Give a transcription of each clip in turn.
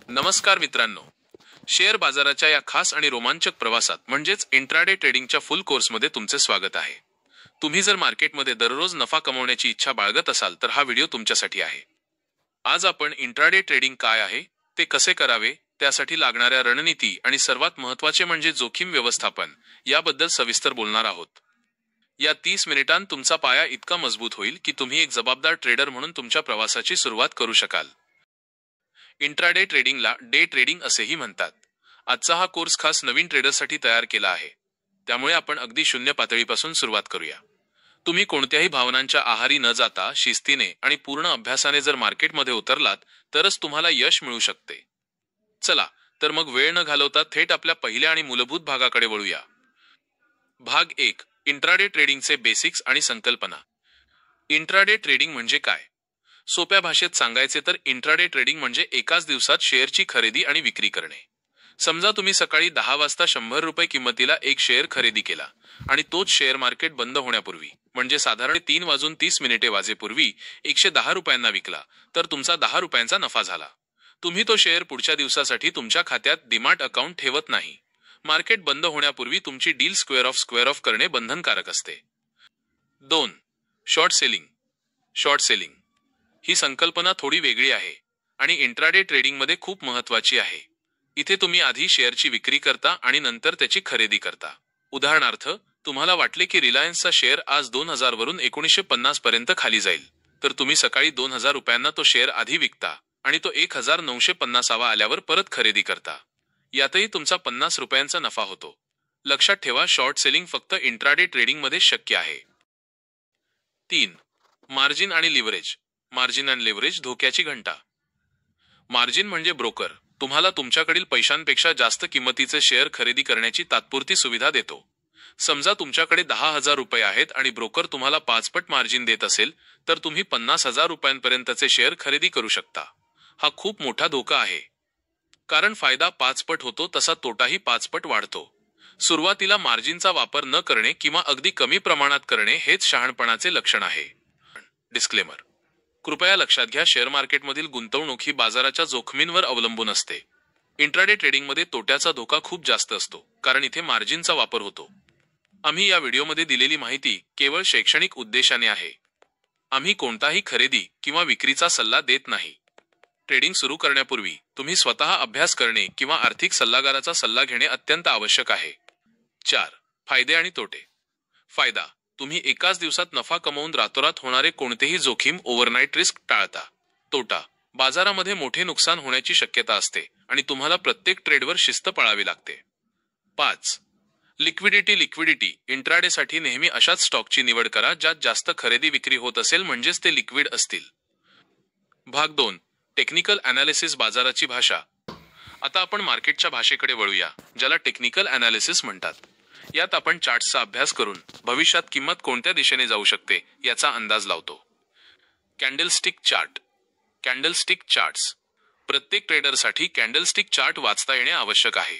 नमस्कार मित्रांनो, शेअर बाजाराच्या या खास आणि रोमांचक प्रवासात म्हणजेच इंट्राडे ट्रेडिंगच्या फुल कोर्समध्ये तुमचे स्वागत आहे. तुम्ही जर मार्केटमध्ये दररोज नफा कमवण्याची इच्छा बाळगत असाल तर हा व्हिडिओ तुमच्यासाठी आहे. आज आपण इंट्राडे ट्रेडिंग काय आहे, ते कसे करावे, त्यासाठी लागणाऱ्या रणनीती आणि सर्वात महत्त्वाचे म्हणजे जोखीम व्यवस्थापन याबद्दल सविस्तर बोलणार आहोत. या 30 मिनिटांत तुमचा पाया इतका मजबूत होईल की तुम्ही एक जबाबदार ट्रेडर म्हणून तुमच्या प्रवासाची सुरुवात करू शकाल. इंट्राडे ट्रेडिंगला डे ट्रेडिंग असेही म्हणतात. आजचा हा कोर्स खास नवीन ट्रेडरसाठी तयार केला आहे, त्यामुळे आपण अगदी शून्य पातळीपासून सुरुवात करूया. तुम्ही कोणत्याही भावनांच्या आहारी न जाता शिस्तीने आणि पूर्ण अभ्यासाने जर मार्केटमध्ये उतरलात तरच तुम्हाला यश मिळू शकते. चला तर मग वेळ न घालवता थेट आपल्या पहिल्या आणि मूलभूत भागाकडे वळूया. भाग 1. इंट्राडे ट्रेडिंगचे बेसिक्स आणि संकल्पना. इंट्राडे ट्रेडिंग म्हणजे काय? सोप्या भाषेत सांगायचे तर इंट्राडे ट्रेडिंग म्हणजे एकाच दिवसात शेअरची खरेदी आणि विक्री करणे. समजा तुम्ही सकाळी 10 वाजता 100 रुपये किंमतीला एक शेअर खरेदी केला आणि तोच शेअर मार्केट बंद होण्यापूर्वी म्हणजे साधारण 3:30 वाजेपूर्वी 110 रुपयांना विकला तर तुमचा 10 रुपयांचा नफा झाला. तुम्ही तो शेअर पुढच्या दिवसासाठी तुमच्या खात्यात डिमॅट अकाउंट ठेवत नाही. मार्केट बंद होण्यापूर्वी तुमची डील स्क्वेअर ऑफ करणे बंधनकारक असते. 2. Short selling. शॉर्ट सेलिंग ही संकल्पना थोडी वेगळी आहे आणि इंट्राडे ट्रेडिंगमध्ये खूप महत्त्वाची आहे. इथे तुम्ही आधी शेअरची विक्री करता आणि नंतर त्याची खरेदी करता. उदाहरणार्थ, तुम्हाला वाटले की रिलायन्सचा शेअर आज 2000 वरून 1950 पर्यंत खाली जाईल, तर तुम्ही सकाळी 2000 रुपयांना तो शेअर आधी विकता आणि तो 1950 आल्यावर परत खरेदी करता. यातही तुमचा 50 रुपयांचा नफा होतो. लक्षात ठेवा, शॉर्ट सेलिंग फक्त इंट्राडे ट्रेडिंगमध्ये शक्य आहे. 3. मार्जिन आणि लिव्हरेज. मार्जिन अँड लिव्हरेज धोक्याची घंटा. मार्जिन म्हणजे ब्रोकर तुम्हाला तुमच्याकडील पैशांपेक्षा जास्त किंमतीचे शेअर खरेदी करण्याची तात्पुरती सुविधा देतो. समजा तुमच्याकडे 10,000 रुपये आहेत आणि ब्रोकर तुम्हाला 5 पट मार्जिन देत असेल तर तुम्ही 50,000 रुपयांपर्यंतचे शेअर खरेदी करू शकता. हा खूप मोठा धोका आहे, कारण फायदा 5 पट होतो तसा तोटाही 5 पट वाढतो. सुरुवातीला मार्जिनचा वापर न करणे किंवा अगदी कमी प्रमाणात करणे हेच शहाणपणाचे लक्षण आहे. डिस्क्लेमर. कृपया लक्षात घ्या, शेअर मार्केटमधील गुंतवणूक ही बाजाराच्या जोखमींवर अवलंबून असते. इंट्राडे ट्रेडिंगमध्ये तोट्याचा धोका खूप जास्त असतो, कारण इथे मार्जिनचा वापर होतो. आम्ही या व्हिडिओमध्ये दिलेली माहिती केवळ शैक्षणिक उद्देशाने आहे. आम्ही कोणताही खरेदी किंवा विक्रीचा सल्ला देत नाही. ट्रेडिंग सुरू करण्यापूर्वी तुम्ही स्वतः अभ्यास करणे किंवा आर्थिक सल्लागाराचा सल्ला घेणे अत्यंत आवश्यक आहे. 4. फायदे आणि तोटे. फायदा. तुम्ही एकाच दिवसात नफा कमवून रातोरात होणारे कोणतेही जोखीम ओव्हरनाईट रिस्क टाळता. तोटा. बाजारामध्ये मोठे नुकसान होण्याची शक्यता असते आणि तुम्हाला प्रत्येक ट्रेडवर शिस्त पाळावी लागते. 5. लिक्विडिटी. इंट्राडेसाठी नेहमी अशाच स्टॉकची निवड करा ज्यात जास्त खरेदी विक्री होत असेल, म्हणजेच ते लिक्विड असतील. भाग 2. Technical analysis. बाजाराची भाषा. आता आपण मार्केटच्या भाषेकडे वळूया, ज्याला टेक्निकल अनालिसिस म्हणतात. यात आपण चार्ट्सचा अभ्यास करून भविष्यात किंमत कोणत्या दिशेने जाऊ शकते याचा अंदाज लावतो. Candlestick chart. Candlestick charts. प्रत्येक ट्रेडरसाठी कॅन्डलस्टिक चार्ट वाचता येणे आवश्यक आहे.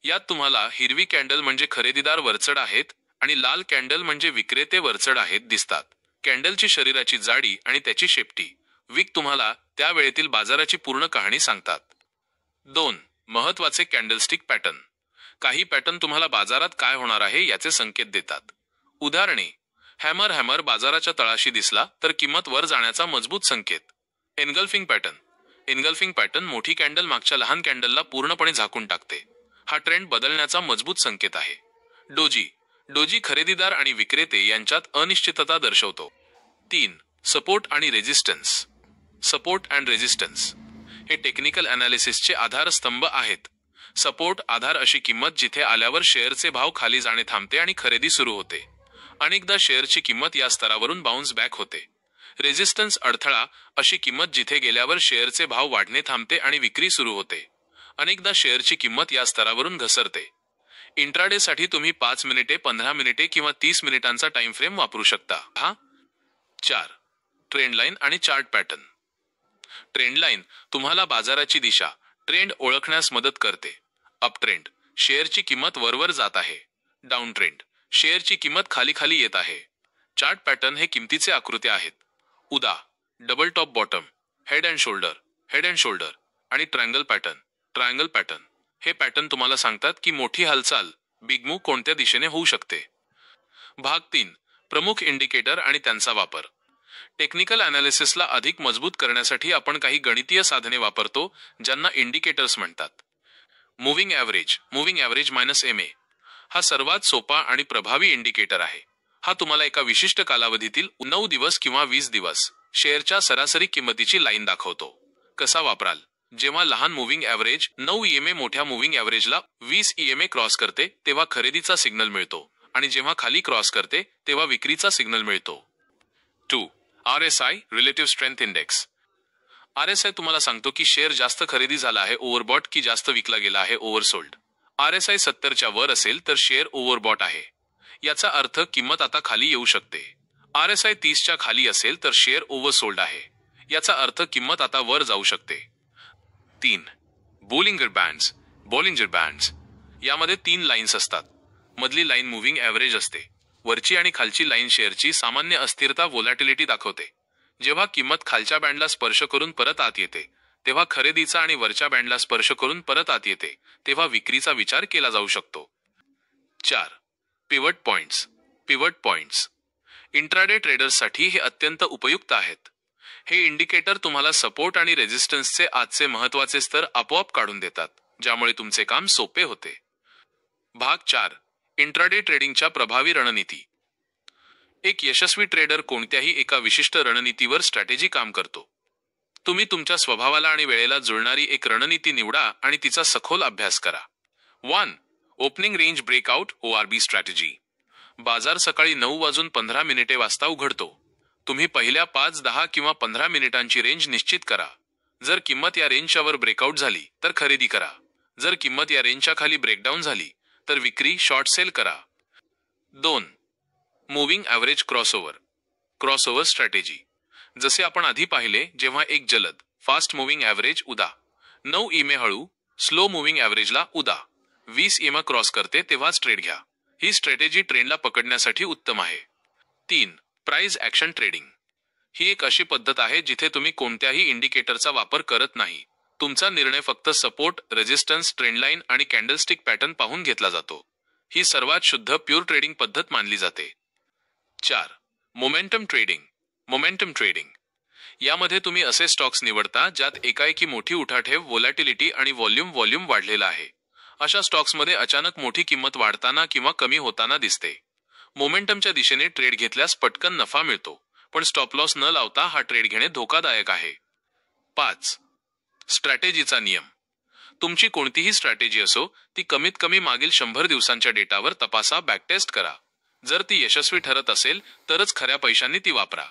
यात तुम्हाला हिरवी कॅन्डल म्हणजे खरेदीदार वरचढ आहेत आणि लाल कॅन्डल म्हणजे विक्रेते वरचढ आहेत दिसतात. कॅन्डलची शरीराची जाडी आणि त्याची शेपटी विक तुम्हाला त्या वेळेतील बाजाराची पूर्ण कहाणी सांगतात. 2. महत्त्वाचे कॅन्डलस्टिक पॅटर्न. काही पॅटर्न तुम्हाला बाजारात काय होणार आहे याचे संकेत देतात. उदाहरणे. हॅमर बाजाराच्या तळाशी दिसला तर किंमत वर जाण्याचा मजबूत संकेत. Engulfing pattern. एनगल्फिंग पॅटर्न मोठी कॅन्डल मागच्या लहान कॅन्डलला पूर्णपणे झाकून टाकते. हा ट्रेंड बदलण्याचा मजबूत संकेत आहे. डोजी खरेदीदार आणि विक्रेते यांच्यात अनिश्चितता दर्शवतो. 3. सपोर्ट आणि रेझिस्टन्स. सपोर्ट अँड रेझिस्टन्स हे टेक्निकल अनालिसिसचे आधारस्तंभ आहेत. सपोर्ट आधार अशी किंमत जिथे आल्यावर शेअरचे भाव खाली जाणे थांबते आणि खरेदी सुरू होते. अनेकदा शेअरची किंमत या स्तरावरून बाउन्स बॅक होते. रेझिस्टन्स अडथळा अशी किंमत जिथे गेल्यावर शेअरचे भाव वाढणे थांबते आणि विक्री सुरू होते. अनेकदा शेअरची किंमत या स्तरावरून घसरते. इंट्राडेसाठी तुम्ही 5 मिनिटे, 15 मिनिटे किंवा 30 मिनिटांचा टाइम फ्रेम वापरू शकता. 4. ट्रेंड लाईन आणि चार्ट पॅटर्न. ट्रेंड लाईन तुम्हाला बाजाराची दिशा, ट्रेंड ओळखण्यास मदत करते. अप ट्रेंड, शेअरची किंमत वरवर जात आहे. डाऊन ट्रेंड, शेअरची किंमत खाली येत आहे. चार्ट पॅटर्न हे किमतीचे आकृत्या आहेत. Double top bottom, head and shoulder आणि ट्रायंगल पॅटर्न. Triangle pattern. हे पॅटर्न तुम्हाला सांगतात की मोठी हालचाल, बिग मूव्ह कोणत्या दिशेने होऊ शकते. भाग 3. प्रमुख इंडिकेटर आणि त्यांचा वापर. टेक्निकल अनालिसिसला अधिक मजबूत करण्यासाठी आपण काही गणितीय साधने वापरतो, ज्यांना इंडिकेटर्स म्हणतात. मूव्हिंग ॲव्हरेज -MA हा सर्वात सोपा आणि प्रभावी इंडिकेटर आहे. हा तुम्हाला एका विशिष्ट कालावधीतील 9 दिवस किंवा 20 दिवस शेअरच्या सरासरी किंमतीची लाईन दाखवतो. कसा वापराल? जेव्हा लहान मूव्हिंग ॲव्हरेज 9 EMA मोठ्या मूव्हिंग ॲव्हरेजला 20 EMA क्रॉस करते तेव्हा खरेदीचा सिग्नल मिळतो, आणि जेव्हा खाली क्रॉस करते तेव्हा विक्रीचा सिग्नल मिळतो. 2. RSI relative strength index. RSI तुम्हाला सांगतो की शेअर जास्त खरेदी झाला आहे ओव्हरबॉट की जास्त विकला गेला आहे ओव्हरसोल्ड. RSI 70च्या वर असेल तर शेअर ओव्हरबॉट आहे. याचा अर्थ किंमत आता खाली येऊ शकते. RSI 30च्या खाली असेल तर शेअर ओव्हरसोल्ड आहे. याचा अर्थ किंमत आता वर जाऊ शकते. 3. Bollinger bands. यामध्ये 3 लाईन्स असतात. मधली लाईन मूव्हिंग ॲव्हरेज असते. वरची आणि खालची लाईन शेअरची सामान्य अस्थिरता व्होलॅटिलिटी दाखवते. जेव्हा किंमत खालच्या बँडला स्पर्श करून परत आत येते तेव्हा खरेदीचा, आणि वरच्या बँडला स्पर्श करून परत आत येते तेव्हा विक्रीचा विचार केला जाऊ शकतो. 4. Pivot points. इंट्राडे ट्रेडर्ससाठी हे अत्यंत उपयुक्त आहेत. हे इंडिकेटर तुम्हाला सपोर्ट आणि रेझिस्टन्सचे आजचे महत्त्वाचे स्तर आपोआप काढून देतात, ज्यामुळे तुमचे काम सोपे होते. भाग 4. इंट्राडे ट्रेडिंगच्या प्रभावी रणनीती. एक यशस्वी ट्रेडर कोणत्याही एका विशिष्ट रणनीतीवर स्ट्रॅटेजी काम करतो. तुम्ही तुमच्या स्वभावाला आणि वेळेला जुळणारी एक रणनीती निवडा आणि तिचा सखोल अभ्यास करा. 1. Opening range breakout ORB strategy. बाजार सकाळी 9:15 वाजता उघडतो. तुम्ही पहिल्या 5, 10 किंवा 15 मिनिटांची रेंज निश्चित करा. जर किंमत या रेंजच्या वर ब्रेकआउट झाली तर खरेदी करा. जर किंमत या रेंजच्या खाली ब्रेकडाऊन झाली तर विक्री शॉर्ट सेल करा. 2. Moving average crossover strategy. जसे आपण आधी पाहिले, जेव्हा एक जलद फास्ट मूव्हिंग ॲव्हरेज उदा 9 EMA हळू स्लो मूव्हिंग ॲव्हरेजला उदा 20 EMA क्रॉस करते तेव्हाच ट्रेड घ्या. ही स्ट्रॅटेजी ट्रेंडला पकडण्यासाठी उत्तम आहे. 3. Price action trading. ही एक अशी पद्धत आहे जिथे तुम्ही कोणत्याही इंडिकेटरचा वापर करत नाही. तुमचा निर्णय फक्त सपोर्ट, रेझिस्टन्स, ट्रेंडलाईन आणि कॅन्डलस्टिक पॅटर्न पाहून घेतला जातो. ही सर्वात शुद्ध प्युअर ट्रेडिंग पद्धत मानली जाते. 4. Momentum trading. यामध्ये तुम्ही असे स्टॉक्स निवडता ज्यात एकाएकी मोठी उठाठेव, व्होलॅटिलिटी आणि व्हॉल्यूम वाढलेला आहे. अशा स्टॉक्समध्ये अचानक मोठी किंमत वाढताना किंवा कमी होताना दिसते. मोमेंटमच्या दिशेने ट्रेड घेतल्यास पटकन नफा मिळतो, पण स्टॉप लॉस न लावता हा ट्रेड घेणे धोकादायक आहे. 5. स्ट्रॅटेजीचा नियम. तुमची कोणतीही स्ट्रॅटेजी असो, ती कमीत कमी मागील 100 दिवसांच्या डेटावर तपासा, बॅकटेस्ट करा. जर ती यशस्वी ठरत असेल तरच खऱ्या पैशांनी ती वापरा.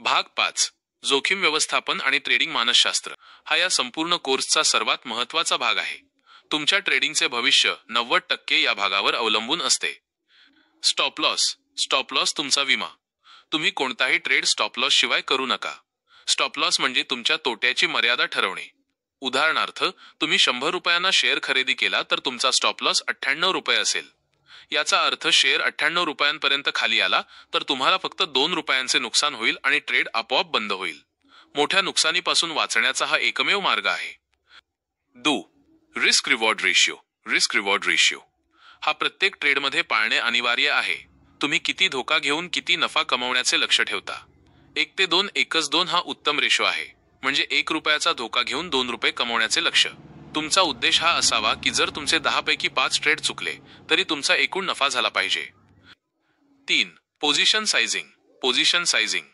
भाग 5. जोखीम व्यवस्थापन आणि ट्रेडिंग मानसशास्त्र. हा या संपूर्ण कोर्सचा सर्वात महत्त्वाचा भाग आहे. तुमच्या ट्रेडिंगचे भविष्य 90% या भागावर अवलंबून असते. स्टॉप लॉस तुमचा विमा. तुम्ही कोणताही ट्रेड स्टॉप लॉस शिवाय करू नका. स्टॉप लॉस म्हणजे तुमच्या तोट्याची मर्यादा ठरवणे. उदाहरणार्थ, तुम्ही 100 रुपयांना शेअर खरेदी केला तर तुमचा स्टॉप लॉस 98 रुपये असेल. याचा अर्थ शेअर 98 रुपयांपर्यंत खाली आला तर तुम्हाला फक्त 2 रुपयांचे नुकसान होईल आणि ट्रेड आपोआप बंद होईल. मोठ्या नुकसानीपासून वाचण्याचा हा एकमेव मार्ग आहे. 2. Risk reward ratio. हा प्रत्येक ट्रेडमध्ये पाळणे अनिवार्य आहे. तुम्ही किती धोका घेऊन किती नफा कमवण्याचे लक्ष ठेवता. 1 ते 2 1:2 हा उत्तम रेशो आहे. म्हणजे 1 रुपयाचा धोका घेऊन 2 रुपये कमवण्याचे लक्ष्य. तुमचा उद्देश हा असावा की जर तुमचे 10 पैकी 5 ट्रेड चुकले तरी तुमचा एकूण नफा झाला पाहिजे. 3. Position sizing.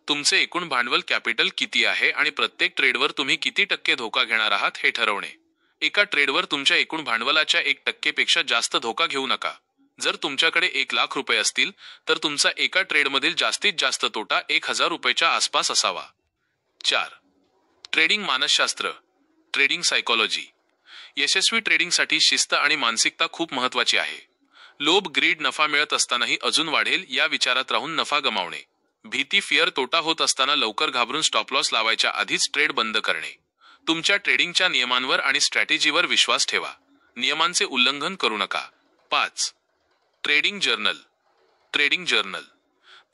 तुमचे एकूण भांडवल कॅपिटल किती आहे आणि प्रत्येक ट्रेडवर तुम्ही किती टक्के धोका घेणार आहात हे ठरवणे. एका ट्रेडवर तुमच्या एकूण भांडवलाच्या 1% पेक्षा जास्त धोका घेऊ नका. जर तुमच्याकडे 1 लाख रुपये असतील तर तुमचा एका ट्रेडमधील जास्तीत जास्त तोटा 1000 रुपयाच्या आसपास असावा. 4. ट्रेडिंग मानसशास्त्र ट्रेडिंग सायकॉलॉजी. यशस्वी ट्रेडिंगसाठी शिस्त आणि मानसिकता खूप महत्त्वाची आहे. लोभ, ग्रीड, नफा मिळत असतानाही अजून वाढेल या विचारात राहून नफा गमावणे. भीती, फिअर, तोटा होत असताना लवकर घाबरून स्टॉप लॉस लावायच्या आधीच ट्रेड बंद करणे. तुमच्या ट्रेडिंगच्या नियमांवर आणि स्ट्रॅटेजीवर विश्वास ठेवा. नियमांचे उल्लंघन करू नका. 5. Trading journal.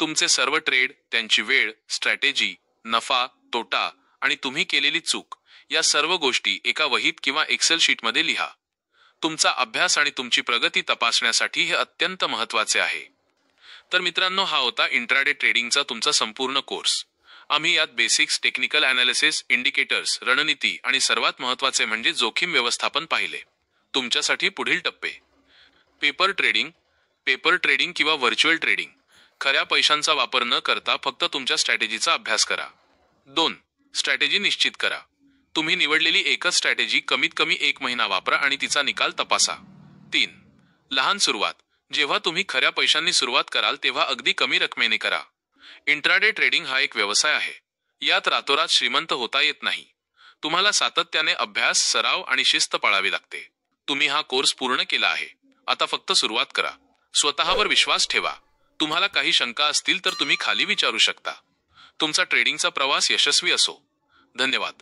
तुमचे सर्व ट्रेड, त्यांची वेळ, स्ट्रॅटेजी, नफा, तोटा आणि तुम्ही केलेली चूक या सर्व गोष्टी एका वहीत किंवा एक्सेल शीटमध्ये लिहा. तुमचा अभ्यास आणि तुमची प्रगती तपासण्यासाठी हे अत्यंत महत्त्वाचे आहे. तर मित्रांनो, हा होता इंट्राडे ट्रेडिंगचा तुमचा संपूर्ण कोर्स. आम्ही यात बेसिक्स, टेक्निकल अनालिसिस, इंडिकेटर्स, रणनीती आणि सर्वात महत्त्वाचे म्हणजे जोखीम व्यवस्थापन पाहिले. तुमच्यासाठी पुढील टप्पे: पेपर ट्रेडिंग. पेपर ट्रेडिंग किंवा व्हर्च्युअल ट्रेडिंग. खऱ्या पैशांचा वापर न करता फक्त तुमच्या स्ट्रॅटेजीचा अभ्यास करा. 2. स्ट्रॅटेजी निश्चित करा. तुम्ही निवडलेली एकच स्ट्रॅटेजी कमीत कमी 1 महिना वापरा आणि तिचा निकाल तपासा. 3. लहान सुरुवात. जेव्हा तुम्ही खऱ्या पैशांनी सुरुवात कराल तेव्हा अगदी कमी रकमेने करा. इंट्राडे ट्रेडिंग हा एक व्यवसाय आहे. यात रातोरात श्रीमंत होता येत नाही. तुम्हाला सातत्याने अभ्यास, सराव आणि शिस्त पाळावी लागते. तुम्ही हा कोर्स पूर्ण केला आहे. आता फक्त सुरुवात करा. स्वतःवर विश्वास ठेवा. तुम्हाला काही शंका असतील तर तुम्ही खाली विचारू शकता. तुमचा ट्रेडिंगचा प्रवास यशस्वी असो. धन्यवाद.